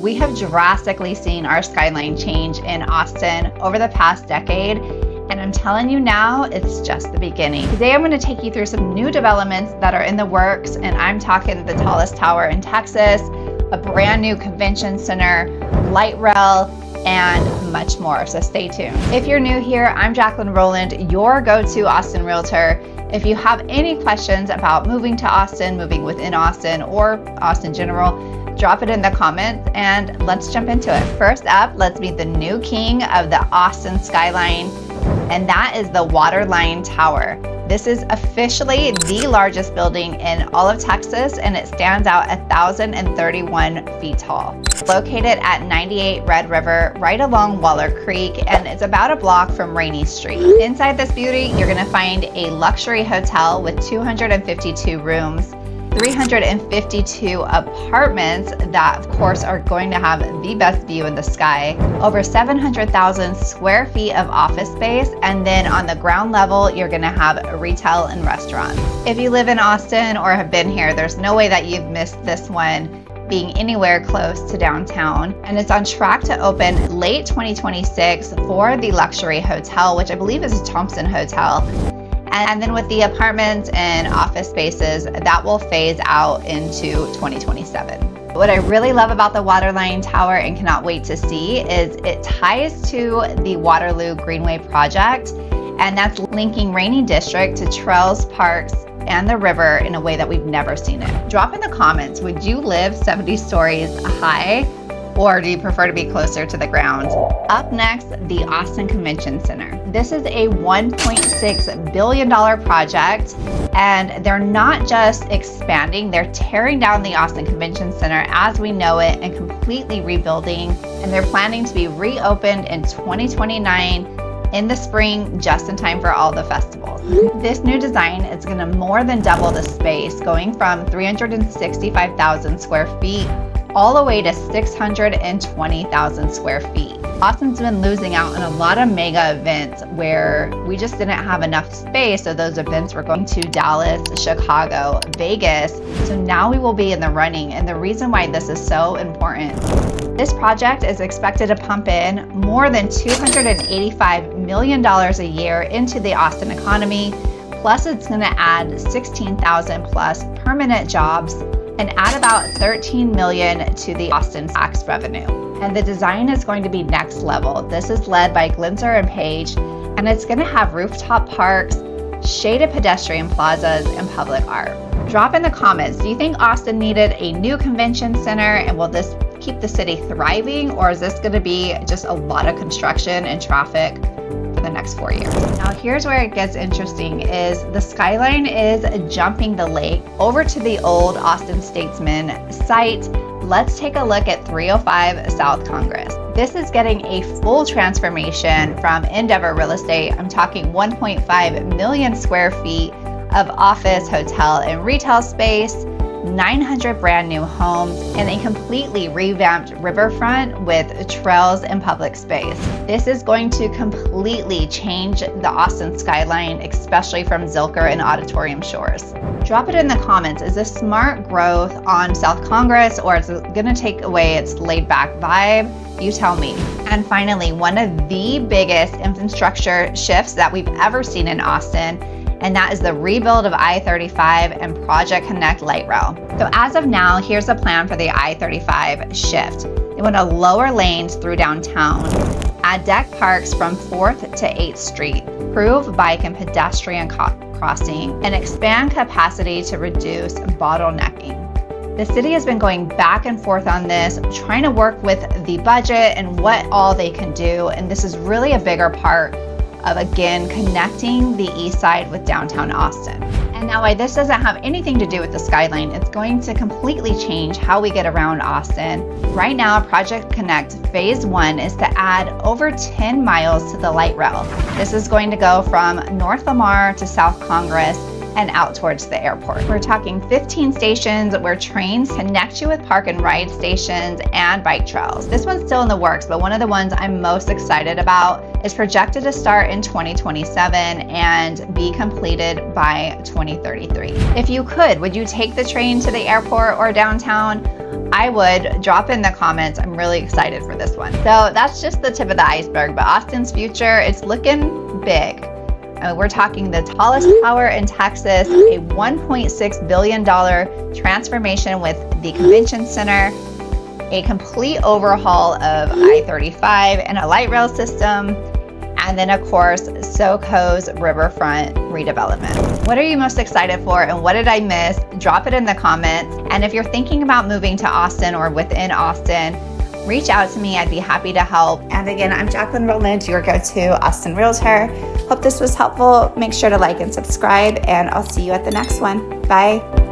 We have drastically seen our skyline change in Austin over the past decade, and I'm telling you now, it's just the beginning. Today, I'm going to take you through some new developments that are in the works, and I'm talking the tallest tower in Texas, a brand new convention center, light rail, and much more, so stay tuned. If you're new here, I'm Jacqueline Roland, your go-to Austin realtor. If you have any questions about moving to Austin, moving within Austin, or Austin in general, drop it in the comments and let's jump into it. First up, let's meet the new king of the Austin Skyline, and that is the Waterline Tower. This is officially the largest building in all of Texas, and it stands out 1,031 feet tall. Located at 98 Red River, right along Waller Creek, and it's about a block from Rainey Street. Inside this beauty, you're gonna find a luxury hotel with 252 rooms, 352 apartments that of course are going to have the best view in the sky, over 700,000 square feet of office space, and then on the ground level you're going to have retail and restaurants. If you live in Austin or have been here, there's no way that you've missed this one, being anywhere close to downtown, and it's on track to open late 2026 for the luxury hotel, which I believe is a Thompson Hotel. And then with the apartments and office spaces, that will phase out into 2027. What I really love about the Waterline Tower and cannot wait to see is it ties to the Waterloo Greenway project, and that's linking Rainey District to trails, parks, and the river in a way that we've never seen it. Drop in the comments, would you live 70 stories high, or do you prefer to be closer to the ground? Up next, the Austin Convention Center. This is a $1.6 billion project, and they're not just expanding, they're tearing down the Austin Convention Center as we know it and completely rebuilding, and they're planning to be reopened in 2029 in the spring, just in time for all the festivals. This new design is gonna more than double the space, going from 365,000 square feet all the way to 620,000 square feet. Austin's been losing out on a lot of mega events where we just didn't have enough space, so those events were going to Dallas, Chicago, Vegas. So now we will be in the running, and the reason why this is so important, this project is expected to pump in more than $285 million a year into the Austin economy, plus it's gonna add 16,000 plus permanent jobs and add about $13 million to the Austin tax revenue. And the design is going to be next level. This is led by Glinzer and Page, and it's gonna have rooftop parks, shaded pedestrian plazas, and public art. Drop in the comments, do you think Austin needed a new convention center, and will this keep the city thriving, or is this gonna be just a lot of construction and traffic for the next 4 years? Now here's where it gets interesting, is the Skyline is jumping the lake over to the old Austin Statesman site. Let's take a look at 305 South Congress. This is getting a full transformation from Endeavor Real Estate. I'm talking 1.5 million square feet of office, hotel, and retail space, 900 brand new homes, and a completely revamped riverfront with trails and public space. This is going to completely change the Austin skyline, especially from Zilker and Auditorium Shores. Drop it in the comments, is this smart growth on South Congress, or is it gonna take away its laid back vibe? You tell me. And finally, one of the biggest infrastructure shifts that we've ever seen in Austin, and that is the rebuild of I-35 and Project Connect light rail. So as of now, here's a plan for the I-35 shift. They want to lower lanes through downtown, add deck parks from 4th to 8th Street, improve bike and pedestrian crossing, and expand capacity to reduce bottlenecking. The city has been going back and forth on this, trying to work with the budget and what all they can do, and this is really a bigger part of, again, connecting the east side with downtown Austin. And now, while this doesn't have anything to do with the skyline, it's going to completely change how we get around Austin. Right now, Project Connect Phase 1 is to add over 10 miles to the light rail. This is going to go from North Lamar to South Congress and out towards the airport. We're talking 15 stations where trains connect you with park and ride stations and bike trails. This one's still in the works, but one of the ones I'm most excited about is projected to start in 2027 and be completed by 2033. If you could, would you take the train to the airport or downtown? I would drop in the comments. I'm really excited for this one. So that's just the tip of the iceberg, but Austin's future, it's looking big. We're talking the tallest tower in Texas, a $1.6 billion transformation with the convention center, a complete overhaul of I-35 and a light rail system, and then of course, SoCo's riverfront redevelopment. What are you most excited for and what did I miss? Drop it in the comments. And if you're thinking about moving to Austin or within Austin, reach out to me. I'd be happy to help. And again, I'm Jacqueline Roland, your go-to Austin realtor. Hope this was helpful. Make sure to like and subscribe, and I'll see you at the next one. Bye.